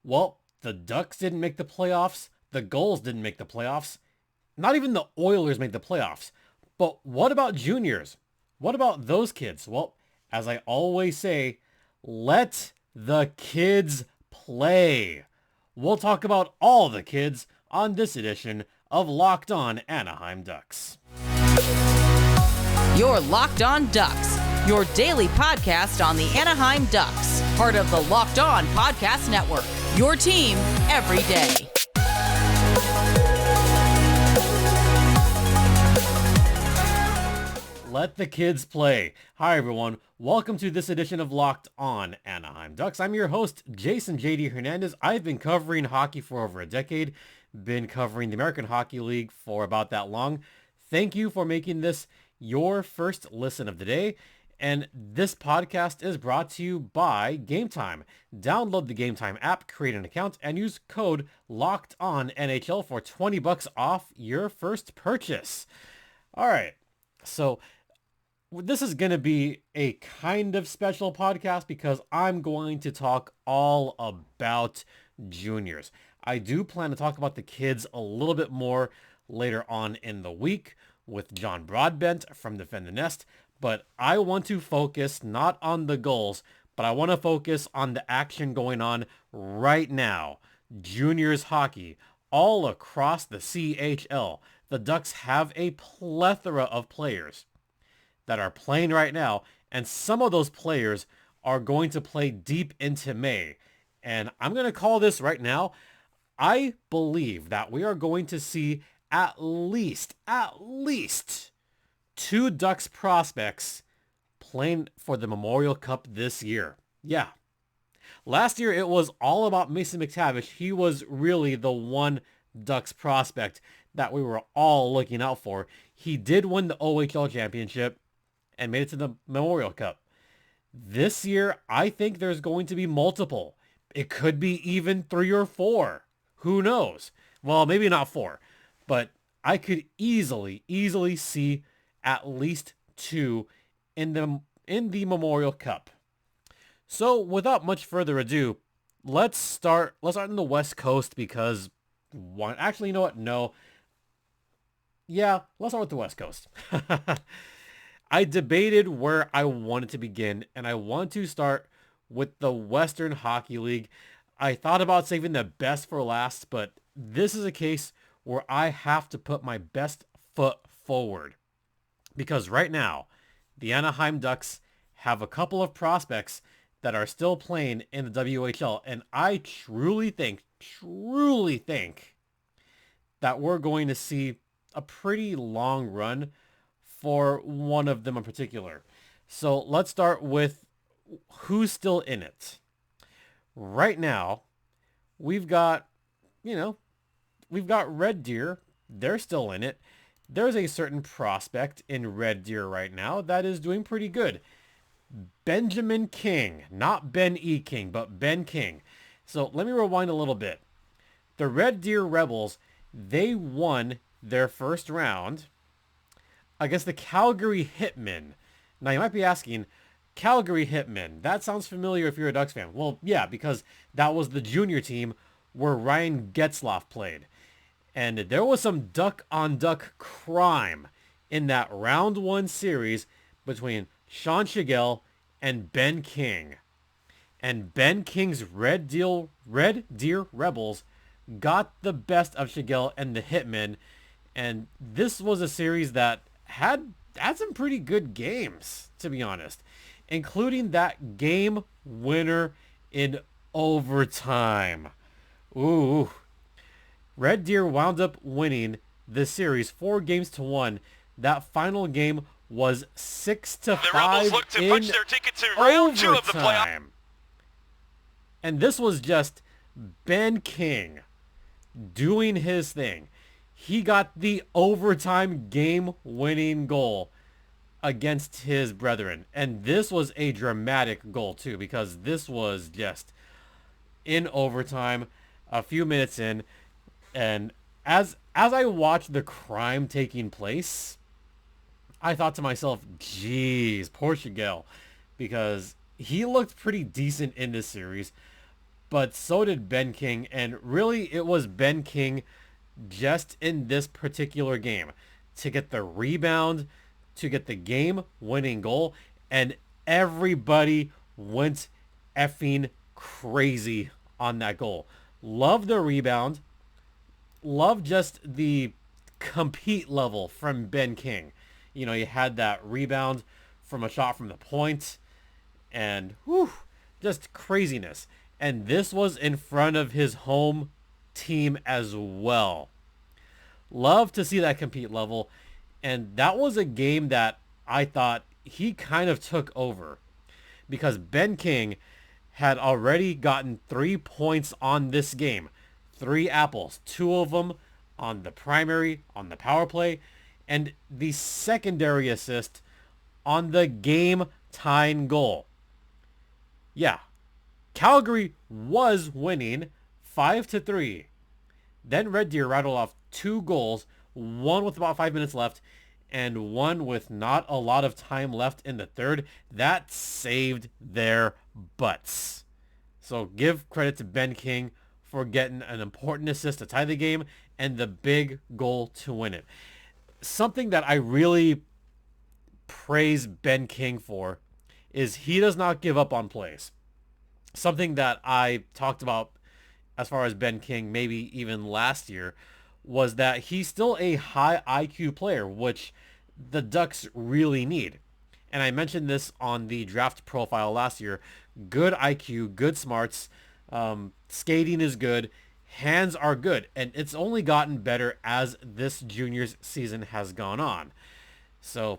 Well, the Ducks didn't make the playoffs. The Gulls didn't make the playoffs. Not even the Oilers made the playoffs. But what about juniors? What about those kids? Well, as I always say, let the kids play. We'll talk about all the kids on this edition of Locked On Anaheim Ducks. You're Locked On Ducks, your daily podcast on the Anaheim Ducks, part of the Locked On Podcast Network, your team every day. Let the kids play. Hi, everyone. Welcome to this edition of Locked On Anaheim Ducks. I'm your host, Jason J.D. Hernandez. I've been covering hockey for over a decade, been covering the American Hockey League for about that long. Thank you for making this your first listen of the day. And this podcast is brought to you by Game Time. Download the Game Time app, create an account, and use code LOCKEDONNHL for $20 off your first purchase. All right. So this is going to be a kind of special podcast because I'm going to talk all about juniors. I do plan to talk about the kids a little bit more later on in the week with John Broadbent from Defend the Nest, but I want to focus not on the goals, but I want to focus on the action going on right now. Juniors hockey all across the CHL. The Ducks have a plethora of players that are playing right now, and some of those players are going to play deep into May. And I'm going to call this right now. I believe that we are going to see at least two Ducks prospects playing for the Memorial Cup this year. Yeah. Last year, it was all about Mason McTavish. He was really the one Ducks prospect that we were all looking out for. He did win the OHL championship and made it to the Memorial Cup. This year, I think there's going to be multiple. It could be even 3 or 4. Who knows? Well, maybe not 4, but I could easily see at least 2 in the Memorial Cup. So without much further ado, let's start in the West Coast because actually, you know what? No. Yeah, let's start with the West Coast. I debated where I wanted to begin, and I want to start with the Western Hockey League. I thought about saving the best for last, but this is a case where I have to put my best foot forward. Because right now, the Anaheim Ducks have a couple of prospects that are still playing in the WHL, and I truly think that we're going to see a pretty long run for one of them in particular. So let's start with who's still in it. Right now, we've got Red Deer. They're still in it. There's a certain prospect in Red Deer right now that is doing pretty good. Benjamin King, not Ben E. King, but Ben King. So let me rewind a little bit. The Red Deer Rebels, they won their first round against the Calgary Hitmen. Now you might be asking, Calgary Hitmen, that sounds familiar if you're a Ducks fan. Well, yeah, because that was the junior team where Ryan Getzlaf played. And there was some duck-on-duck crime in that round 1 series between Sean Shigell and Ben King. And Ben King's Red Deer Rebels got the best of Shigell and the Hitmen. And this was a series that had some pretty good games, to be honest, including that game winner in overtime. Ooh. Red Deer wound up winning the series 4-1. That final game was 6-5 The Rebels look to in punch their ticket to round 2 of the playoff. overtime. And this was just Ben King doing his thing. He got the overtime game-winning goal against his brethren. And this was a dramatic goal, too, because this was just in overtime, a few minutes in. And as I watched the crime taking place, I thought to myself, geez, poor Shigell, because he looked pretty decent in this series. but so did Ben King. And really, it was Ben King just in this particular game to get the rebound, to get the game-winning goal, and everybody went effing crazy on that goal. Love the rebound. Love just the compete level from Ben King. You know, he had that rebound from a shot from the point, and whew, just craziness. And this was in front of his home team as well. Love to see that compete level. And that was a game that I thought he kind of took over, because Ben King had already gotten 3 points on this game. 3 apples, 2 of them on the primary, on the power play, and the secondary assist on the game-tying goal. Yeah, Calgary was winning 5-3. Then Red Deer rattled off 2 goals, one with about 5 minutes left, and one with not a lot of time left in the third. That saved their butts. So give credit to Ben King for getting an important assist to tie the game and the big goal to win it. Something that I really praise Ben King for is he does not give up on plays. Something that I talked about as far as Ben King, maybe even last year, was that he's still a high IQ player, which the Ducks really need. And I mentioned this on the draft profile last year. Good IQ, good smarts, skating is good, hands are good, and it's only gotten better as this juniors season has gone on. So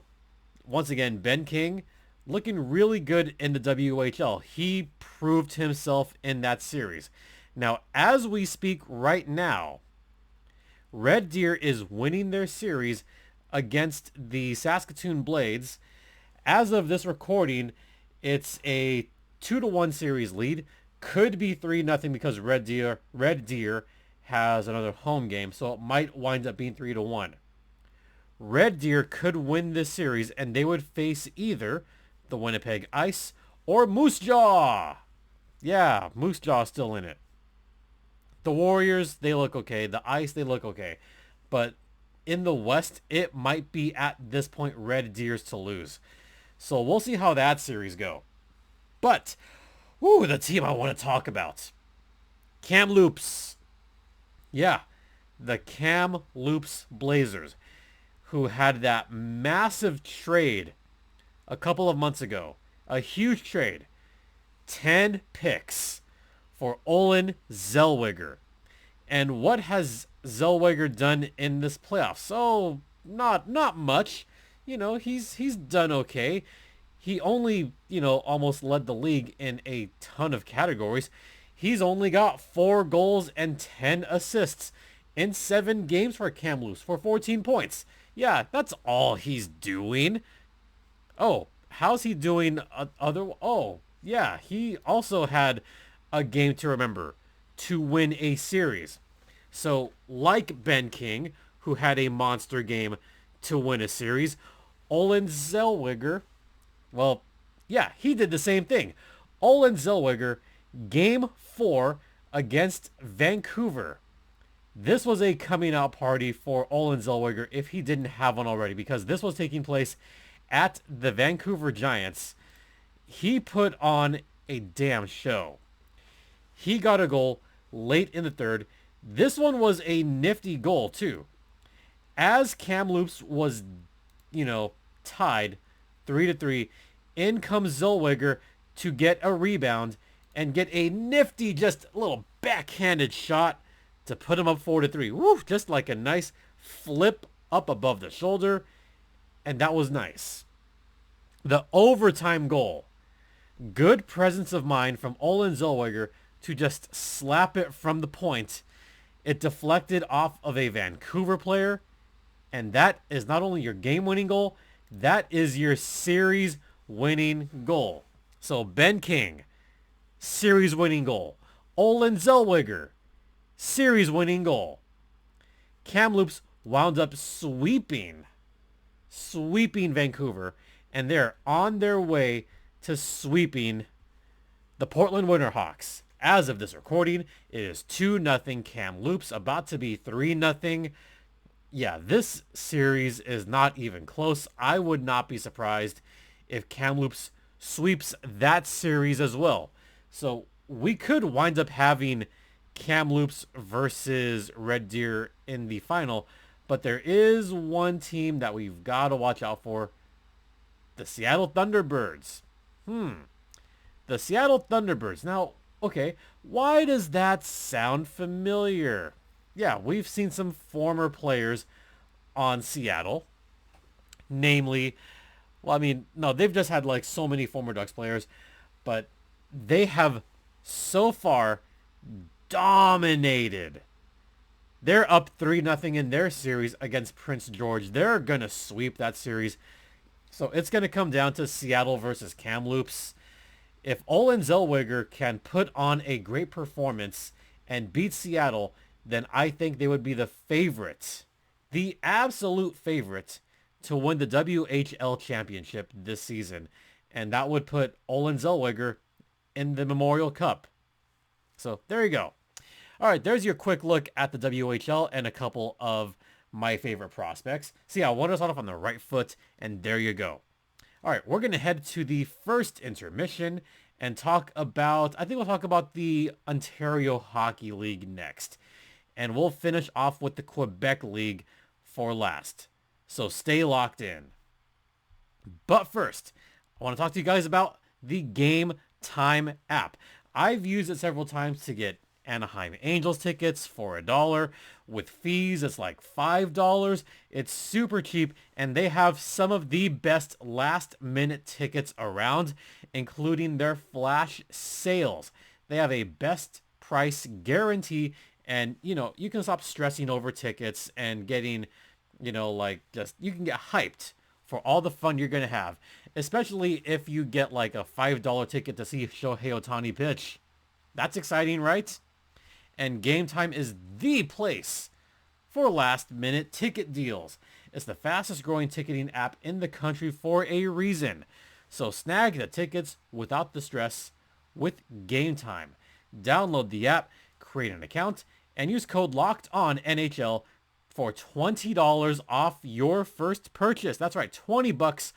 once again, Ben King looking really good in the WHL. He proved himself in that series. Now, as we speak right now, Red Deer is winning their series against the Saskatoon Blades. As of this recording, it's a 2-1 series lead. Could be 3-0 because Red Deer has another home game, so it might wind up being 3-1. Red Deer could win this series, and they would face either the Winnipeg Ice or Moose Jaw. Yeah, Moose Jaw is still in it. The Warriors, they look okay. The Ice, they look okay. But in the West, it might be at this point Red Deer's to lose. So we'll see how that series go. But, the team I want to talk about. Kamloops. Yeah, the Kamloops Blazers, who had that massive trade a couple of months ago. A huge trade. 10 picks for Olen Zellweger. And what has Zellweger done in this playoff? So, not much. You know, he's done okay. He only, almost led the league in a ton of categories. He's only got 4 goals and 10 assists in 7 games for Kamloops for 14 points. Yeah, that's all he's doing. Oh, how's he doing yeah, he also had a game to remember to win a series. So, like Ben King, who had a monster game to win a series, Olen Zellweger, well, yeah, he did the same thing. Olen Zellweger, Game 4 against Vancouver. This was a coming out party for Olen Zellweger if he didn't have one already, because this was taking place at the Vancouver Giants. He put on a damn show. He got a goal late in the third. This one was a nifty goal too. As Kamloops was, tied 3-3, in comes Zellweger to get a rebound and get a nifty, just little backhanded shot to put him up 4-3. Woo, just like a nice flip up above the shoulder. And that was nice. The overtime goal. Good presence of mind from Olen Zellweger to just slap it from the point. It deflected off of a Vancouver player. And that is not only your game-winning goal, that is your series-winning goal. So Ben King, series-winning goal. Olen Zellweger, series-winning goal. Kamloops wound up sweeping Vancouver, and they're on their way to sweeping the Portland Winterhawks. as of this recording, it is 2-0 Kamloops, about to be 3-0. Yeah, this series is not even close. I would not be surprised if Kamloops sweeps that series as well. So we could wind up having Kamloops versus Red Deer in the final, but there is one team that we've got to watch out for. The Seattle Thunderbirds. The Seattle Thunderbirds. Now, okay, why does that sound familiar? Yeah, we've seen some former players on Seattle. Namely, well, I mean, no, they've just had like so many former Ducks players, but they have so far dominated. They're up 3-0 in their series against Prince George. They're going to sweep that series. So it's going to come down to Seattle versus Kamloops. If Olen Zellweger can put on a great performance and beat Seattle, then I think they would be the favorite, the absolute favorite to win the WHL championship this season. And that would put Olen Zellweger in the Memorial Cup. So there you go. All right, there's your quick look at the WHL and a couple of my favorite prospects. See, I wanted to start off on the right foot, and there you go. All right, we're going to head to the first intermission and talk about, I think we'll talk about the Ontario Hockey League next. And we'll finish off with the Quebec League for last. So stay locked in. But first, I want to talk to you guys about the Game Time app. I've used it several times to get Anaheim Angels tickets for $1. With fees, it's like $5. It's super cheap, and they have some of the best last-minute tickets around, including their flash sales. They have a best price guarantee, and, you know, you can stop stressing over tickets and getting, you know, like, just, you can get hyped for all the fun you're going to have, especially if you get, like, a $5 ticket to see Shohei Ohtani pitch. That's exciting, right? And Game Time is the place for last-minute ticket deals. It's the fastest-growing ticketing app in the country for a reason. So snag the tickets without the stress with Game Time. Download the app, create an account, and use code LOCKEDONNHL for $20 off your first purchase. That's right, $20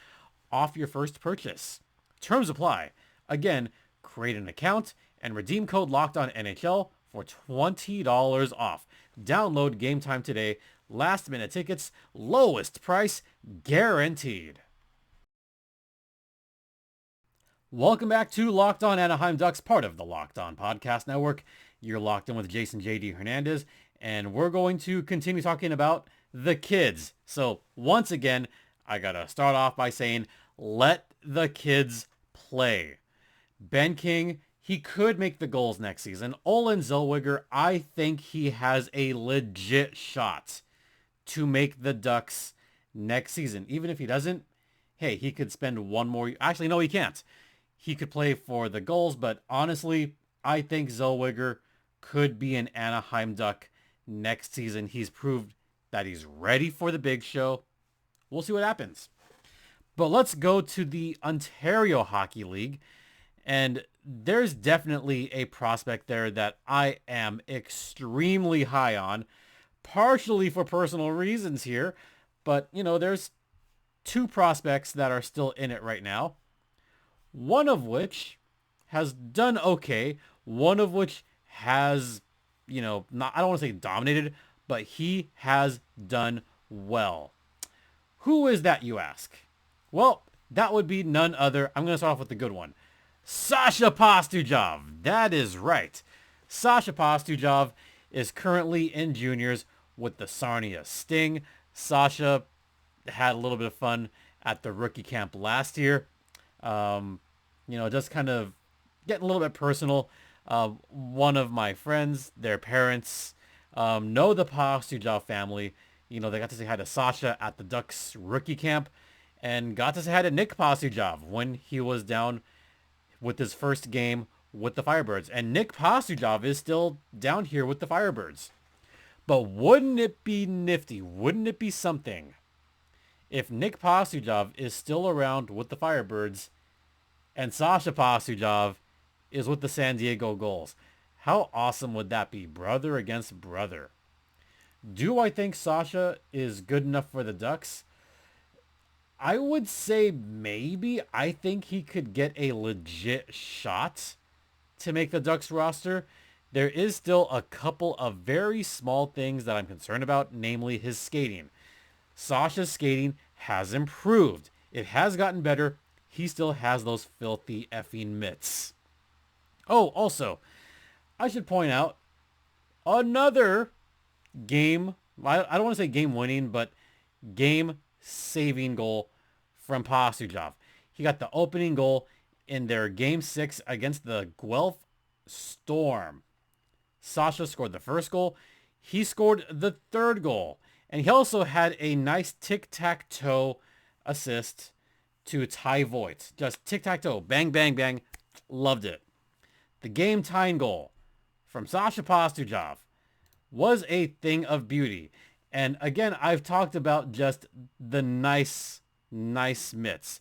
off your first purchase. Terms apply. Again, create an account and redeem code LOCKEDONNHL for $20 off. Download Game Time today. Last minute tickets, lowest price guaranteed. Welcome back to Locked On Anaheim Ducks, part of the Locked On Podcast Network. You're locked in with Jason JD Hernandez, and we're going to continue talking about the kids. So once again, I gotta start off by saying, let the kids play. Ben King, he could make the goals next season. Olen Zellweger, I think he has a legit shot to make the Ducks next season. Even if he doesn't, hey, he could spend one more... Actually, no, he can't. He could play for the goals, but honestly, I think Zellweger could be an Anaheim Duck next season. He's proved that he's ready for the big show. We'll see what happens. But let's go to the Ontario Hockey League. And there's definitely a prospect there that I am extremely high on, partially for personal reasons here. But, you know, there's two prospects that are still in it right now. One of which has done okay. One of which has, you know, not, I don't want to say dominated, but he has done well. Who is that, you ask? Well, that would be none other. I'm going to start off with the good one. Sasha Pastojov. That is right. Sasha Pastojov is currently in juniors with the Sarnia Sting. Sasha had a little bit of fun at the rookie camp last year. You know, just kind of getting a little bit personal. One of my friends, their parents, know the Pastojov family. You know, they got to say hi to Sasha at the Ducks rookie camp and got to say hi to Nick Pastojov when he was down with his first game with the Firebirds. And Nick Pastojov is still down here with the Firebirds. But wouldn't it be nifty? Wouldn't it be something if Nick Pastojov is still around with the Firebirds and Sasha Pastojov is with the San Diego Gulls? How awesome would that be? Brother against brother. Do I think Sasha is good enough for the Ducks? I would say maybe. I think he could get a legit shot to make the Ducks roster. There is still a couple of very small things that I'm concerned about, namely his skating. Sasha's skating has improved. It has gotten better. He still has those filthy effing mitts. Oh, also, I should point out another game, I don't want to say game winning, but game saving goal from Pastojov. He got the opening goal in their game 6 against the Guelph Storm. Sasha scored the first goal. He scored the third goal. And he also had a nice tic-tac-toe assist to Ty Voigt. Just tic-tac-toe. Bang, bang, bang. Loved it. The game-tying goal from Sasha Pastojov was a thing of beauty. And again, I've talked about just the nice mitts.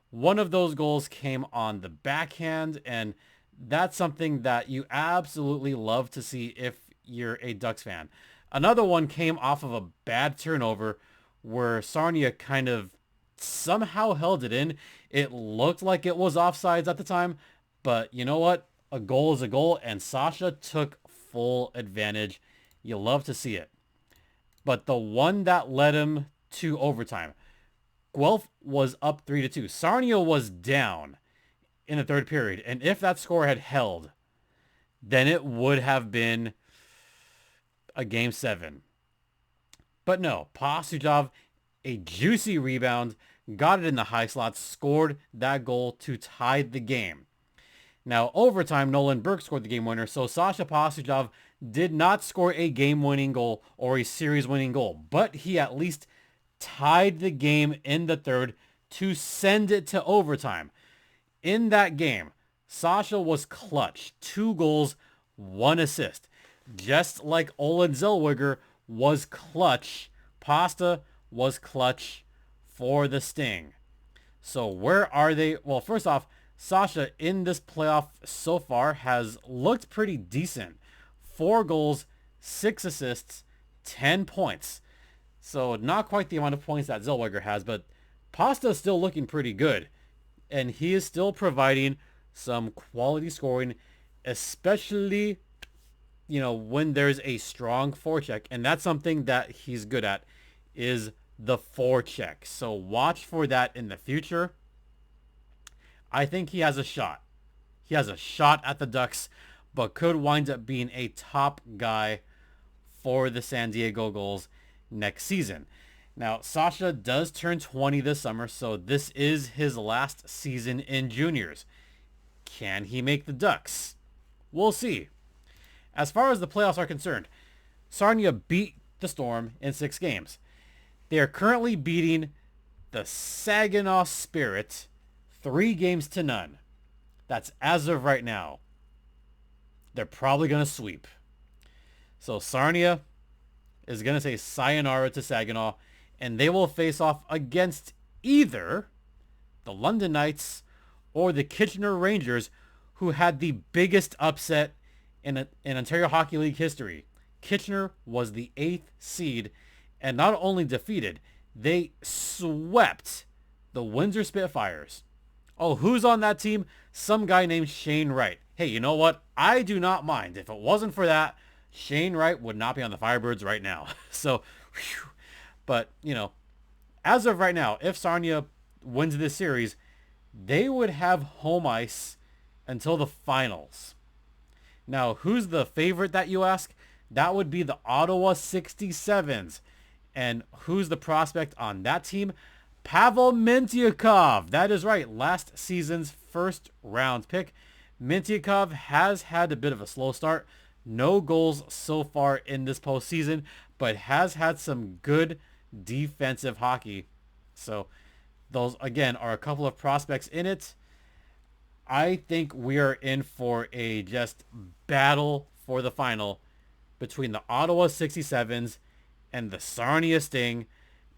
One of those goals came on the backhand, and that's something that you absolutely love to see if you're a Ducks fan. Another one came off of a bad turnover where Sarnia kind of somehow held it in. It looked like it was offsides at the time, but you know what? A goal is a goal, and Sasha took full advantage. You love to see it. But the one that led him to overtime, Guelph was up 3-2. Sarnia was down in the third period, and if that score had held, then it would have been a game 7. But no, Pastojov, a juicy rebound, got it in the high slot, scored that goal to tie the game. Now, overtime, Nolan Burke scored the game winner, so Sasha Pastojov did not score a game-winning goal or a series-winning goal, but he at least tied the game in the third to send it to overtime. In that game, Sasha was clutch. 2 goals, 1 assist. Just like Olen Zellweger was clutch, Pasta was clutch for the Sting. So where are they? Well, first off, Sasha in this playoff so far has looked pretty decent. 4 goals, 6 assists, 10 points. So not quite the amount of points that Zellweger has, but Pasta is still looking pretty good. And he is still providing some quality scoring, especially, when there's a strong forecheck. And that's something that he's good at, is the forecheck. So watch for that in the future. I think he has a shot. He has a shot at the Ducks, but could wind up being a top guy for the San Diego Gulls next season. Now, Sasha does turn 20 this summer, so this is his last season in juniors. Can he make the Ducks? We'll see. As far as the playoffs are concerned, Sarnia beat the Storm in 6 games. They are currently beating the Saginaw Spirit 3-0. That's as of right now. They're probably going to sweep. So Sarnia is going to say sayonara to Saginaw, and they will face off against either the London Knights or the Kitchener Rangers, who had the biggest upset in Ontario Hockey League history. Kitchener was the 8th seed and not only defeated, they swept the Windsor Spitfires. Oh, who's on that team? Some guy named Shane Wright. Hey, you know what? I do not mind. If it wasn't for that, Shane Wright would not be on the Firebirds right now. So, whew. But, as of right now, if Sarnia wins this series, they would have home ice until the finals. Now, who's the favorite that you ask? That would be the Ottawa 67s. And who's the prospect on that team? Pavel Mintyukov. That is right. Last season's first round pick. Mintyukov has had a bit of a slow start. No goals so far in this postseason, but has had some good defensive hockey. So those, again, are a couple of prospects in it. I think we are in for a just battle for the final between the Ottawa 67s and the Sarnia Sting.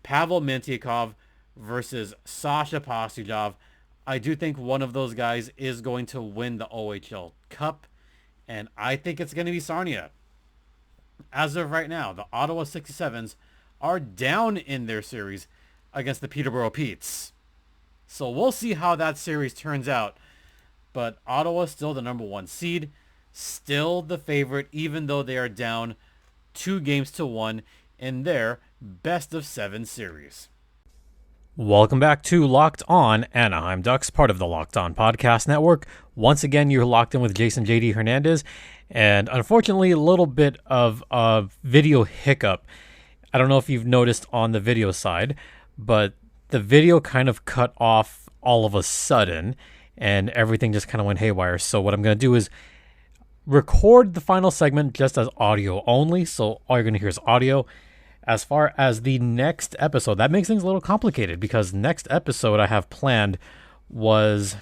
Pavel Mintyukov versus Sasha Pastojov. I do think one of those guys is going to win the OHL Cup, and I think it's going to be Sarnia. As of right now, the Ottawa 67s are down in their series against the Peterborough Petes. So we'll see how that series turns out. But Ottawa still the number 1 seed, still the favorite, even though they are down 2-1 in their best of 7 series. Welcome back to Locked On Anaheim Ducks, part of the Locked On Podcast Network. Once again, you're locked in with Jason JD Hernandez, and unfortunately, a little bit of a video hiccup. I don't know if you've noticed on the video side, but the video kind of cut off all of a sudden, and everything just kind of went haywire. So what I'm going to do is record the final segment just as audio only, so all you're going to hear is audio. As far as the next episode, that makes things a little complicated because next episode I have planned was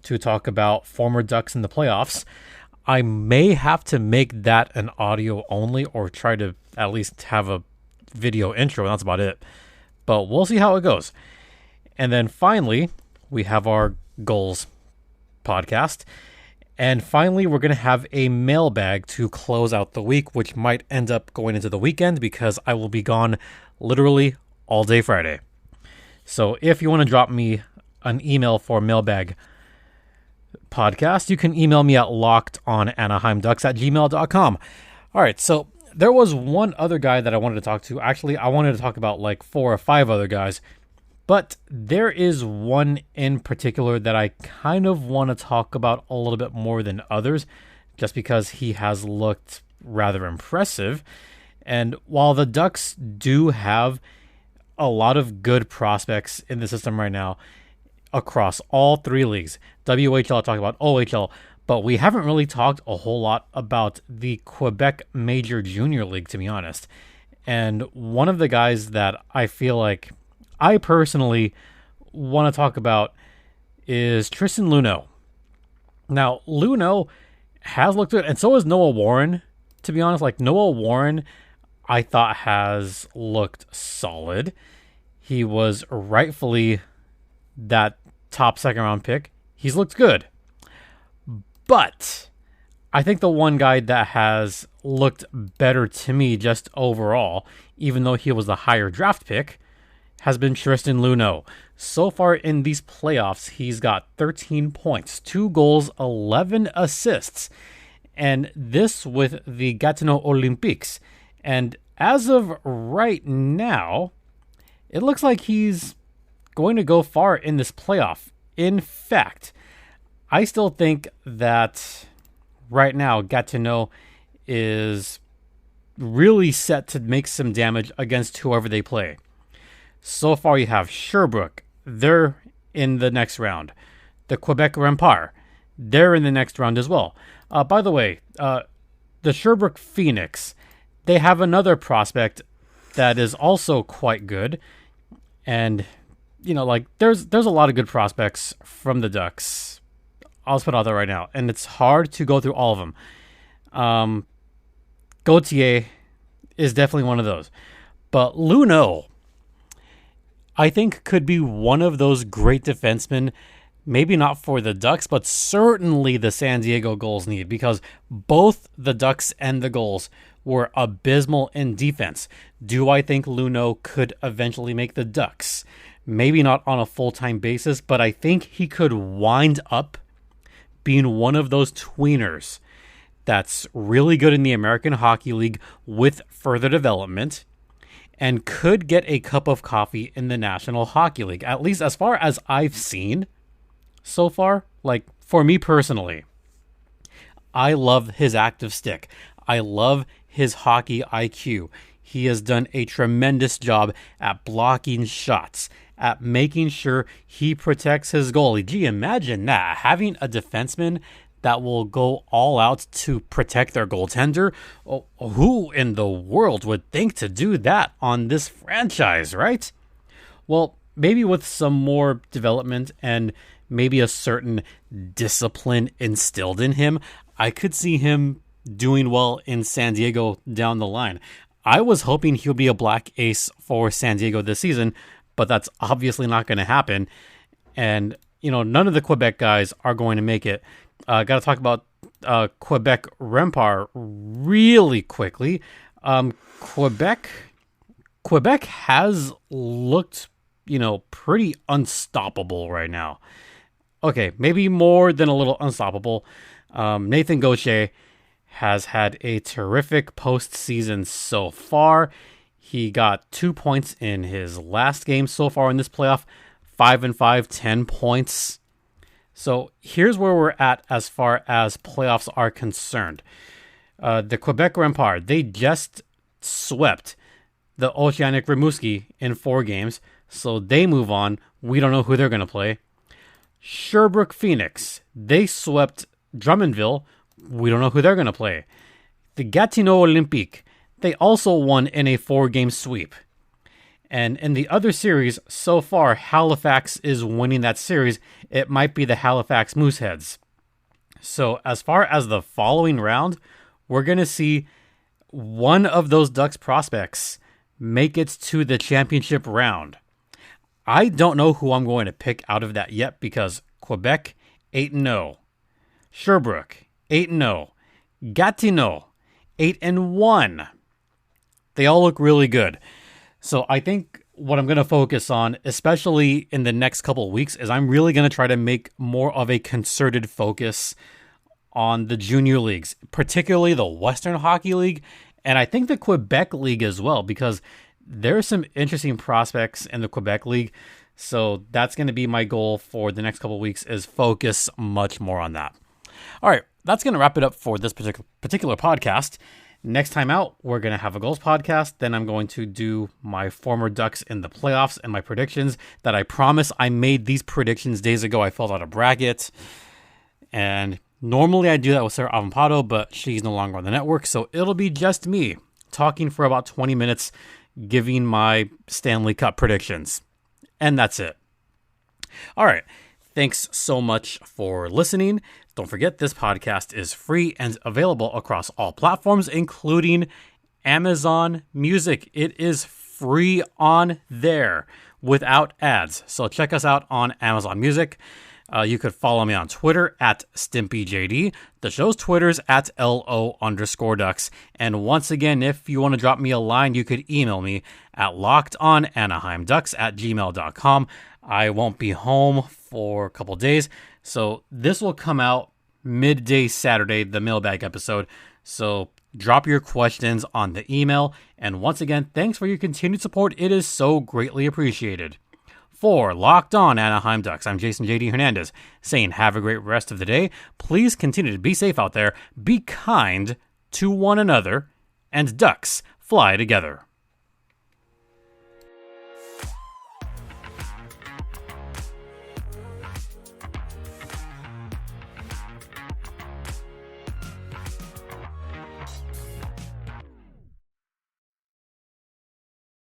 to talk about former Ducks in the playoffs. I may have to make that an audio only or try to at least have a video intro, and that's about it. But we'll see how it goes. And then finally, we have our goals podcast. And finally, we're going to have a mailbag to close out the week, which might end up going into the weekend because I will be gone literally all day Friday. So if you want to drop me an email for mailbag podcast, you can email me at lockedonanaheimducks@gmail.com. All right, so there was one other guy that I wanted to talk to. Actually, I wanted to talk about like 4 or 5 other guys. But there is one in particular that I kind of want to talk about a little bit more than others, just because he has looked rather impressive. And while the Ducks do have a lot of good prospects in the system right now across all 3 leagues, WHL, I talked about OHL, but we haven't really talked a whole lot about the Quebec Major Junior League, to be honest. And one of the guys that I feel like I personally want to talk about is Tristan Luneau. Now, Luneau has looked good, and so has Noah Warren, to be honest. Like, Noah Warren, I thought has looked solid. He was rightfully that top second-round pick. He's looked good. But I think the one guy that has looked better to me just overall, even though he was the higher draft pick, has been Tristan Luneau. So far in these playoffs, he's got 13 points, 2 goals, 11 assists, and this with the Gatineau Olympiques. And as of right now, it looks like he's going to go far in this playoff. In fact, I still think that right now Gatineau is really set to make some damage against whoever they play. So far, you have Sherbrooke. They're in the next round. The Quebec Rempart. They're in the next round as well. By the way, the Sherbrooke Phoenix. They have another prospect that is also quite good. And, you know, like, there's a lot of good prospects from the Ducks. I'll just put it out there right now. And it's hard to go through all of them. Gauthier is definitely one of those. But Luneau, I think, could be one of those great defensemen, maybe not for the Ducks, but certainly the San Diego Gulls need, because both the Ducks and the Gulls were abysmal in defense. Do I think Luneau could eventually make the Ducks? Maybe not on a full-time basis, but I think he could wind up being one of those tweeners that's really good in the American Hockey League with further development, and could get a cup of coffee in the National Hockey League, at least as far as I've seen so far. Like, for me personally, I love his active stick. I love his hockey IQ. He has done a tremendous job at blocking shots, at making sure he protects his goalie. Gee, imagine that, having a defenseman that will go all out to protect their goaltender. Oh, who in the world would think to do that on this franchise, right? Well, maybe with some more development and maybe a certain discipline instilled in him, I could see him doing well in San Diego down the line. I was hoping he'll be a black ace for San Diego this season, but that's obviously not going to happen. And, you know, none of the Quebec guys are going to make it. Got to talk about Quebec Rempart really quickly. Quebec has looked, pretty unstoppable right now. Okay, maybe more than a little unstoppable. Nathan Gauthier has had a terrific postseason so far. He got 2 points in his last game so far in this playoff. 5-5, 10 points. So here's where we're at as far as playoffs are concerned. The Quebec Rempart, they just swept the Oceanic Rimouski in 4 games. So they move on. We don't know who they're going to play. Sherbrooke Phoenix, they swept Drummondville. We don't know who they're going to play. The Gatineau Olympique, they also won in a 4-game sweep. And in the other series, so far, Halifax is winning that series. It might be the Halifax Mooseheads. So as far as the following round, we're going to see one of those Ducks prospects make it to the championship round. I don't know who I'm going to pick out of that yet because Quebec, 8-0. Sherbrooke, 8-0. Gatineau, 8-1. They all look really good. So I think what I'm going to focus on, especially in the next couple of weeks, is I'm really going to try to make more of a concerted focus on the junior leagues, particularly the Western Hockey League, and I think the Quebec League as well, because there are some interesting prospects in the Quebec League. So that's going to be my goal for the next couple of weeks, is focus much more on that. All right, that's going to wrap it up for this particular podcast. Next time out, we're going to have a goals podcast. Then I'm going to do my former Ducks in the playoffs and my predictions that I promise I made these predictions days ago. I filled out a bracket. And normally I do that with Sarah Avampado, but she's no longer on the network. So it'll be just me talking for about 20 minutes, giving my Stanley Cup predictions. And that's it. All right. Thanks so much for listening. Don't forget, this podcast is free and available across all platforms, including Amazon Music. It is free on there without ads. So check us out on Amazon Music. You could follow me on Twitter at StimpyJD. The show's Twitter's at LO_Ducks. And once again, if you want to drop me a line, you could email me at lockedonanaheimducks@gmail.com. I won't be home for a couple days, so this will come out midday Saturday, the mailbag episode. So drop your questions on the email. And once again, thanks for your continued support. It is so greatly appreciated. For Locked On Anaheim Ducks, I'm Jason J.D. Hernandez, saying have a great rest of the day. Please continue to be safe out there, be kind to one another, and Ducks fly together.